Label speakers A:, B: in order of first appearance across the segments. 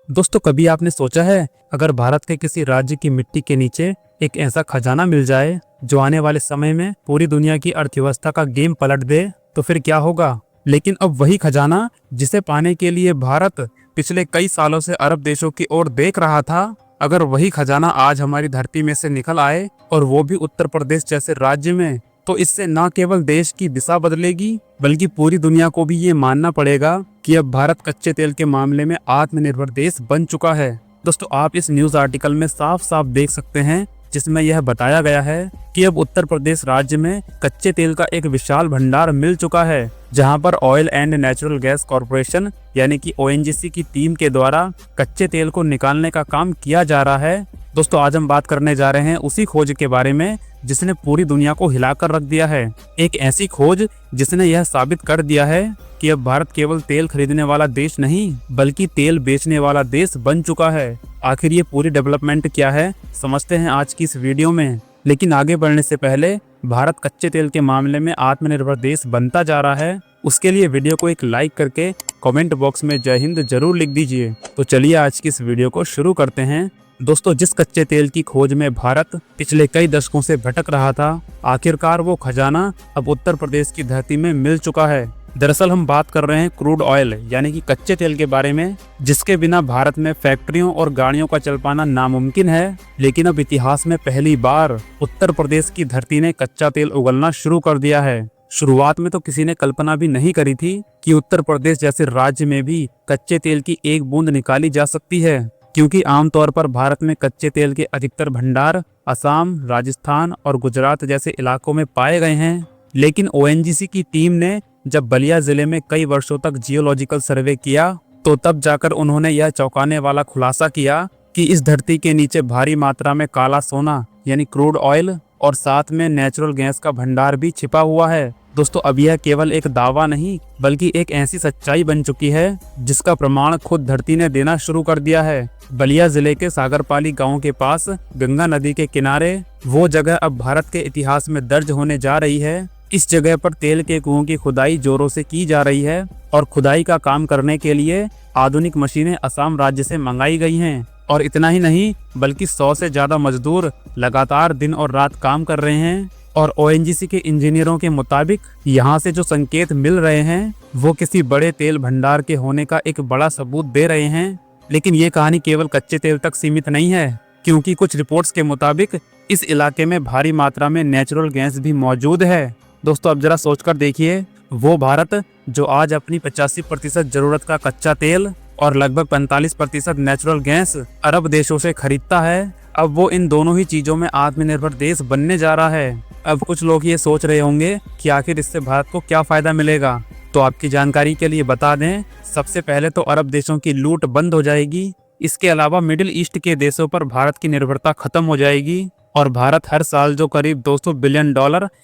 A: दोस्तों, कभी आपने सोचा है अगर भारत के किसी राज्य की मिट्टी के नीचे एक ऐसा खजाना मिल जाए जो आने वाले समय में पूरी दुनिया की अर्थव्यवस्था का गेम पलट दे, तो फिर क्या होगा। लेकिन अब वही खजाना जिसे पाने के लिए भारत पिछले कई सालों से अरब देशों की ओर देख रहा था, अगर वही खजाना आज हमारी धरती में से निकल आए और वो भी उत्तर प्रदेश जैसे राज्य में, तो इससे न केवल देश की दिशा बदलेगी बल्कि पूरी दुनिया को भी ये मानना पड़ेगा कि अब भारत कच्चे तेल के मामले में आत्मनिर्भर देश बन चुका है। दोस्तों, आप इस न्यूज आर्टिकल में साफ साफ देख सकते हैं जिसमें यह बताया गया है कि अब उत्तर प्रदेश राज्य में कच्चे तेल का एक विशाल भंडार मिल चुका है, जहां पर oil and natural gas corporation यानी कि ओएनजीसी की टीम के द्वारा कच्चे तेल को निकालने का काम किया जा रहा है। दोस्तों, आज हम बात करने जा रहे हैं उसी खोज के बारे में जिसने पूरी दुनिया को हिलाकर रख दिया है। एक ऐसी खोज जिसने यह साबित कर दिया है कि अब भारत केवल तेल खरीदने वाला देश नहीं बल्कि तेल बेचने वाला देश बन चुका है। आखिर ये पूरी डेवलपमेंट क्या है, समझते हैं आज की इस वीडियो में। लेकिन आगे बढ़ने से पहले, भारत कच्चे तेल के मामले में आत्मनिर्भर देश बनता जा रहा है, उसके लिए वीडियो को एक लाइक करके कमेंट बॉक्स में जय हिंद जरूर लिख दीजिए। तो चलिए आज की इस वीडियो को शुरू करते हैं। दोस्तों, जिस कच्चे तेल की खोज में भारत पिछले कई दशकों से भटक रहा था, आखिरकार वो खजाना अब उत्तर प्रदेश की धरती में मिल चुका है। दरअसल हम बात कर रहे हैं क्रूड ऑयल यानी कि कच्चे तेल के बारे में, जिसके बिना भारत में फैक्ट्रियों और गाड़ियों का चल पाना नामुमकिन है। लेकिन अब इतिहास में पहली बार उत्तर प्रदेश की धरती ने कच्चा तेल उगलना शुरू कर दिया है। शुरुआत में तो किसी ने कल्पना भी नहीं करी थी कि उत्तर प्रदेश जैसे राज्य में भी कच्चे तेल की एक बूंद निकाली जा सकती है, क्योंकि आमतौर पर भारत में कच्चे तेल के अधिकतर भंडार असम, राजस्थान और गुजरात जैसे इलाकों में पाए गए हैं। लेकिन ओएनजीसी की टीम ने जब बलिया जिले में कई वर्षों तक जियोलॉजिकल सर्वे किया, तो तब जाकर उन्होंने यह चौंकाने वाला खुलासा किया कि इस धरती के नीचे भारी मात्रा में काला सोना यानी क्रूड ऑयल और साथ में नेचुरल गैस का भंडार भी छिपा हुआ है। दोस्तों, अब यह केवल एक दावा नहीं बल्कि एक ऐसी सच्चाई बन चुकी है जिसका प्रमाण खुद धरती ने देना शुरू कर दिया है। बलिया जिले के सागरपाली गांव के पास गंगा नदी के किनारे वो जगह अब भारत के इतिहास में दर्ज होने जा रही है। इस जगह पर तेल के कुओं की खुदाई जोरों से की जा रही है और खुदाई का काम करने के लिए आधुनिक मशीनें असम राज्य से मंगाई गई हैं। और इतना ही नहीं बल्कि 100 से ज्यादा मजदूर लगातार दिन और रात काम कर रहे हैं। और ओएनजीसी के इंजीनियरों के मुताबिक यहाँ से जो संकेत मिल रहे हैं वो किसी बड़े तेल भंडार के होने का एक बड़ा सबूत दे रहे हैं। लेकिन ये कहानी केवल कच्चे तेल तक सीमित नहीं है, क्योंकि कुछ रिपोर्ट्स के मुताबिक इस इलाके में भारी मात्रा में नेचुरल गैस भी मौजूद है। दोस्तों, अब जरा सोचकर देखिए, वो भारत जो आज अपनी 85% जरूरत का कच्चा तेल और लगभग 45% नेचुरल गैस अरब देशों से खरीदता है, अब वो इन दोनों ही चीजों में आत्मनिर्भर देश बनने जा रहा है। अब कुछ लोग ये सोच रहे होंगे कि आखिर इससे भारत को क्या फायदा मिलेगा। तो आपकी जानकारी के लिए बता दें, सबसे पहले तो अरब देशों की लूट बंद हो जाएगी। इसके अलावा मिडिल ईस्ट के देशों पर भारत की निर्भरता खत्म हो जाएगी और भारत हर साल जो करीब $200 बिलियन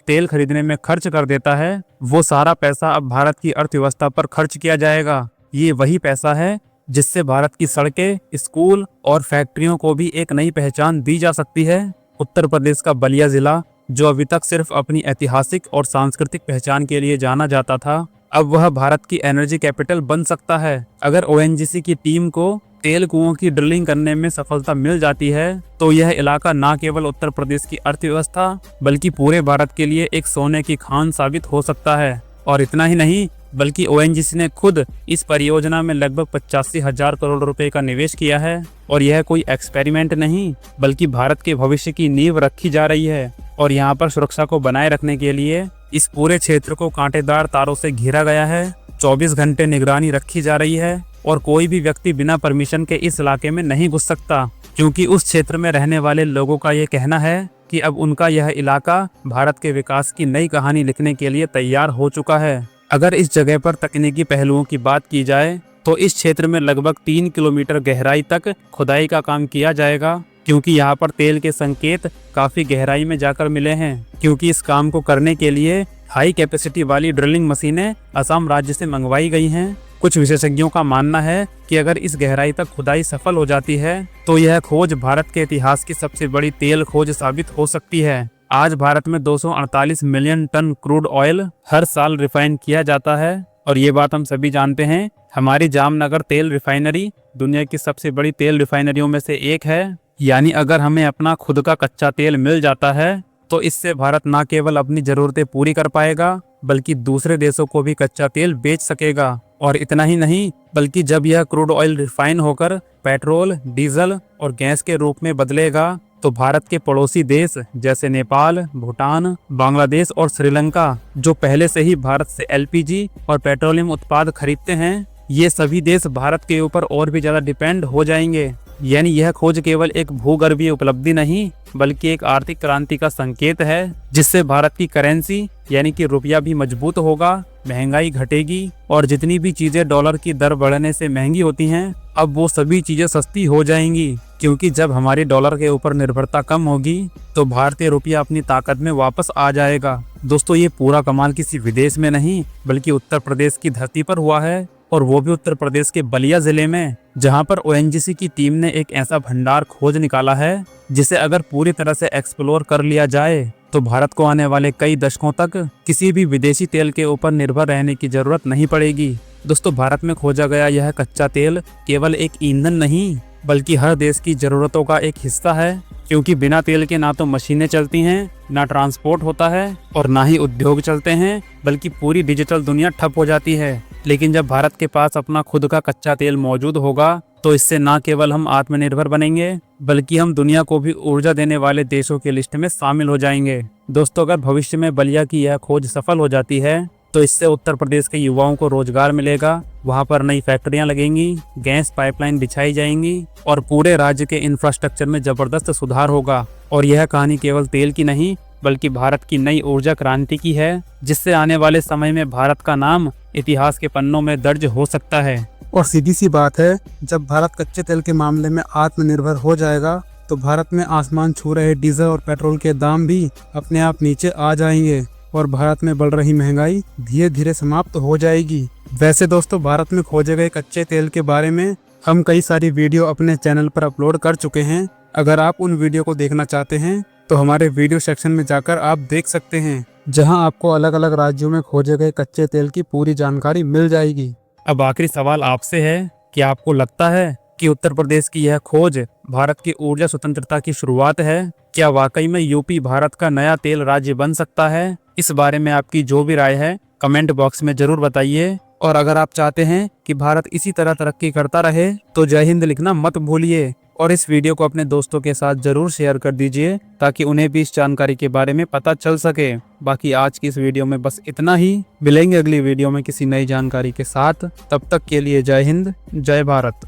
A: तेल खरीदने में खर्च कर देता है, वो सारा पैसा अब भारत की अर्थव्यवस्था पर खर्च किया जाएगा। ये वही पैसा है जिससे भारत की सड़कें, स्कूल और फैक्ट्रियों को भी एक नई पहचान दी जा सकती है। उत्तर प्रदेश का बलिया जिला, जो अभी तक सिर्फ अपनी ऐतिहासिक और सांस्कृतिक पहचान के लिए जाना जाता था, अब वह भारत की एनर्जी कैपिटल बन सकता है। अगर ओएनजीसी की टीम को तेल कुओं की ड्रिलिंग करने में सफलता मिल जाती है, तो यह इलाका न केवल उत्तर प्रदेश की अर्थव्यवस्था बल्कि पूरे भारत के लिए एक सोने की खान साबित हो सकता है। और इतना ही नहीं बल्कि ओएनजीसी ने खुद इस परियोजना में लगभग 85,000 करोड़ रुपए का निवेश किया है। और यह कोई एक्सपेरिमेंट नहीं बल्कि भारत के भविष्य की नींव रखी जा रही है। और यहाँ पर सुरक्षा को बनाए रखने के लिए इस पूरे क्षेत्र को कांटेदार तारों से घेरा गया है, 24 घंटे निगरानी रखी जा रही है और कोई भी व्यक्ति बिना परमिशन के इस इलाके में नहीं घुस सकता, क्योंकि उस क्षेत्र में रहने वाले लोगों का ये कहना है कि अब उनका यह इलाका भारत के विकास की नई कहानी लिखने के लिए तैयार हो चुका है। अगर इस जगह पर तकनीकी पहलुओं की बात की जाए तो इस क्षेत्र में लगभग 3 किलोमीटर गहराई तक खुदाई का काम किया जाएगा, क्योंकि यहाँ पर तेल के संकेत काफी गहराई में जाकर मिले हैं। क्योंकि इस काम को करने के लिए हाई कैपेसिटी वाली ड्रिलिंग मशीनें असम राज्य से मंगवाई गई हैं। कुछ विशेषज्ञों का मानना है कि अगर इस गहराई तक खुदाई सफल हो जाती है तो यह खोज भारत के इतिहास की सबसे बड़ी तेल खोज साबित हो सकती है। आज भारत में 248 मिलियन टन क्रूड ऑयल हर साल रिफाइन किया जाता है और ये बात हम सभी जानते हैं। हमारी जामनगर तेल रिफाइनरी दुनिया की सबसे बड़ी तेल रिफाइनरियों में से एक है। यानी अगर हमें अपना खुद का कच्चा तेल मिल जाता है तो इससे भारत न केवल अपनी ज़रूरतें पूरी कर पाएगा बल्कि दूसरे देशों को भी कच्चा तेल बेच सकेगा। और इतना ही नहीं, बल्कि जब यह क्रूड ऑयल रिफाइन होकर पेट्रोल, डीजल और गैस के रूप में बदलेगा तो भारत के पड़ोसी देश जैसे नेपाल, भूटान, बांग्लादेश और श्रीलंका, जो पहले से ही भारत से एलपीजी और पेट्रोलियम उत्पाद खरीदते हैं, ये सभी देश भारत के ऊपर और भी ज्यादा डिपेंड हो जाएंगे। यानी यह खोज केवल एक भूगर्भीय उपलब्धि नहीं बल्कि एक आर्थिक क्रांति का संकेत है, जिससे भारत की करेंसी यानी कि रुपया भी मजबूत होगा, महंगाई घटेगी और जितनी भी चीजें डॉलर की दर बढ़ने से महंगी होती हैं, अब वो सभी चीजें सस्ती हो जाएंगी। क्योंकि जब हमारी डॉलर के ऊपर निर्भरता कम होगी तो भारतीय रुपया अपनी ताकत में वापस आ जाएगा। दोस्तों, ये पूरा कमाल किसी विदेश में नहीं बल्कि उत्तर प्रदेश की धरती पर हुआ है, और वो भी उत्तर प्रदेश के बलिया जिले में, जहां पर ओएनजीसी की टीम ने एक ऐसा भंडार खोज निकाला है जिसे अगर पूरी तरह से एक्सप्लोर कर लिया जाए तो भारत को आने वाले कई दशकों तक किसी भी विदेशी तेल के ऊपर निर्भर रहने की जरूरत नहीं पड़ेगी। दोस्तों, भारत में खोजा गया यह कच्चा तेल केवल एक ईंधन नहीं बल्कि हर देश की जरूरतों का एक हिस्सा है, क्योंकि बिना तेल के ना तो मशीनें चलती हैं, ना ट्रांसपोर्ट होता है और ना ही उद्योग चलते हैं, बल्कि पूरी डिजिटल दुनिया ठप हो जाती है। लेकिन जब भारत के पास अपना खुद का कच्चा तेल मौजूद होगा तो इससे ना केवल हम आत्मनिर्भर बनेंगे बल्कि हम दुनिया को भी ऊर्जा देने वाले देशों की लिस्ट में शामिल हो जाएंगे। दोस्तों, अगर भविष्य में बलिया की यह खोज सफल हो जाती है तो इससे उत्तर प्रदेश के युवाओं को रोजगार मिलेगा, वहां पर नई फैक्ट्रियां लगेंगी, गैस पाइपलाइन बिछाई जाएंगी और पूरे राज्य के इंफ्रास्ट्रक्चर में जबरदस्त सुधार होगा। और यह कहानी केवल तेल की नहीं बल्कि भारत की नई ऊर्जा क्रांति की है, जिससे आने वाले समय में भारत का नाम इतिहास के पन्नों में दर्ज हो सकता है।
B: और सीधी सी बात है, जब भारत कच्चे तेल के मामले में आत्मनिर्भर हो जाएगा तो भारत में आसमान छू रहे डीजल और पेट्रोल के दाम भी अपने आप नीचे आ जाएंगे और भारत में बढ़ रही महंगाई धीरे धीरे समाप्त हो जाएगी। वैसे दोस्तों, भारत में खोजे गए कच्चे तेल के बारे में हम कई सारी वीडियो अपने चैनल पर अपलोड कर चुके हैं। अगर आप उन वीडियो को देखना चाहते हैं तो हमारे वीडियो सेक्शन में जाकर आप देख सकते हैं, जहां आपको अलग अलग राज्यों में खोजे गए कच्चे तेल की पूरी जानकारी मिल जाएगी।
A: अब आखिरी सवाल आपसे है कि आपको लगता है कि उत्तर प्रदेश की यह खोज भारत की ऊर्जा स्वतंत्रता की शुरुआत है? क्या वाकई में यूपी भारत का नया तेल राज्य बन सकता है? इस बारे में आपकी जो भी राय है कमेंट बॉक्स में जरूर बताइए। और अगर आप चाहते हैं कि भारत इसी तरह तरक्की करता रहे तो जय हिंद लिखना मत भूलिए और इस वीडियो को अपने दोस्तों के साथ जरूर शेयर कर दीजिए ताकि उन्हें भी इस जानकारी के बारे में पता चल सके। बाकी आज की इस वीडियो में बस इतना ही। मिलेंगे अगली वीडियो में किसी नई जानकारी के साथ। तब तक के लिए जय हिंद, जय भारत।